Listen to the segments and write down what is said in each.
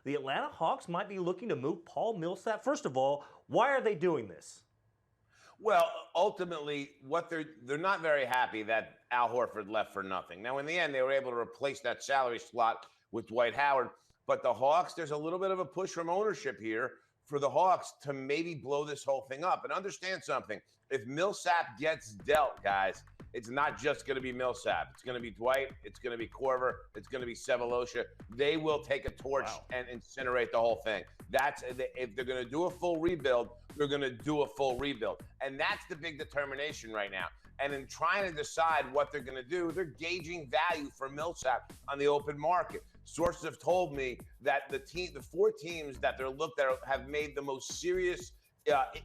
the Atlanta Hawks might be looking to move Paul Millsap. First of all, why are they doing this? Well, ultimately, what they're not very happy that Al Horford left for nothing. Now, in the end, they were able to replace that salary slot with Dwight Howard. But the Hawks, there's a little bit of a push from ownership here for the Hawks to maybe blow this whole thing up. And understand something: if Millsap gets dealt, guys, it's not just going to be Millsap. It's going to be Dwight. It's going to be Corver. It's going to be Sevalosha. They will take a torch and incinerate the whole thing. If they're going to do a full rebuild, they're going to do a full rebuild. And that's the big determination right now. And in trying to decide what they're going to do, they're gauging value for Millsap on the open market. Sources have told me that the four teams that they're looked at have made the most serious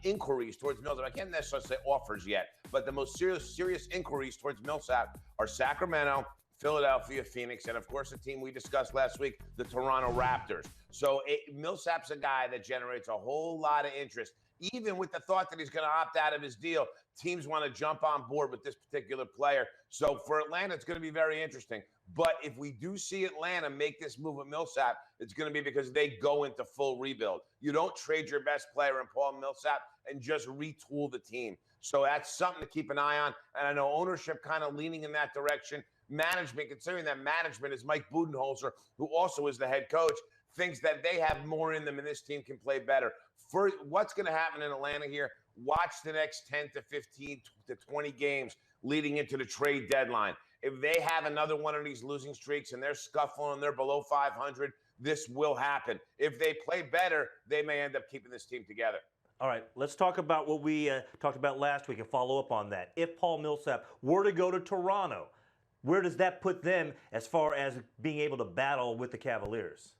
inquiries towards Millsap. I can't necessarily say offers yet, but the most serious inquiries towards Millsap are Sacramento, Philadelphia, Phoenix, and of course the team we discussed last week, the Toronto Raptors. So Millsap's a guy that generates a whole lot of interest. Even with the thought that he's going to opt out of his deal, teams want to jump on board with this particular player. So for Atlanta, it's going to be very interesting. But if we do see Atlanta make this move with Millsap, it's going to be because they go into full rebuild. You don't trade your best player in Paul Millsap and just retool the team. So that's something to keep an eye on. And I know ownership kind of leaning in that direction. Management, considering that management is Mike Budenholzer, who also is the head coach, thinks that they have more in them and this team can play better. For what's going to happen in Atlanta here, watch the next 10 to 15 to 20 games leading into the trade deadline. If they have another one of these losing streaks and they're scuffling and they're below 500, this will happen. If they play better, they may end up keeping this team together. All right, let's talk about what we talked about last week and follow up on that. If Paul Millsap were to go to Toronto, where does that put them as far as being able to battle with the Cavaliers?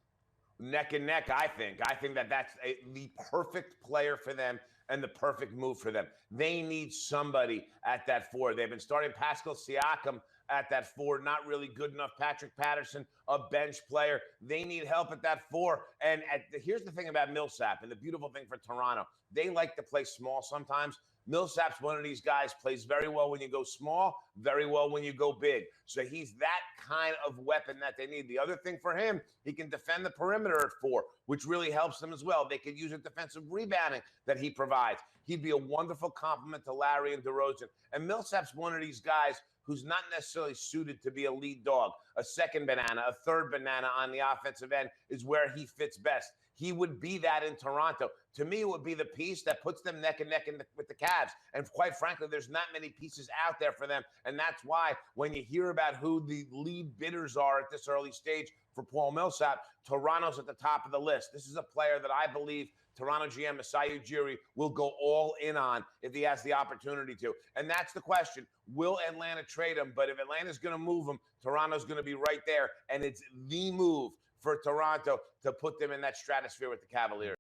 Neck and neck, I think. I think that that's the perfect player for them and the perfect move for them. They need somebody at that four. They've been starting Pascal Siakam at that four, not really good enough. Patrick Patterson, a bench player. They need help at that four. And here's the thing about Millsap and the beautiful thing for Toronto. They like to play small sometimes. Millsap's one of these guys, plays very well when you go small, very well when you go big. So he's that kind of weapon that they need. The other thing for him, he can defend the perimeter at four, which really helps them as well. They could use a defensive rebounding that he provides. He'd be a wonderful complement to Larry and DeRozan. And Millsap's one of these guys who's not necessarily suited to be a lead dog. A second banana, a third banana on the offensive end is where he fits best. He would be that in Toronto. To me, it would be the piece that puts them neck and neck with the Cavs. And quite frankly, there's not many pieces out there for them. And that's why when you hear about who the lead bidders are at this early stage for Paul Millsap, Toronto's at the top of the list. This is a player that I believe Toronto GM Masai Ujiri will go all in on if he has the opportunity to. And that's the question. Will Atlanta trade him? But if Atlanta's going to move him, Toronto's going to be right there. And it's the move for Toronto to put them in that stratosphere with the Cavaliers.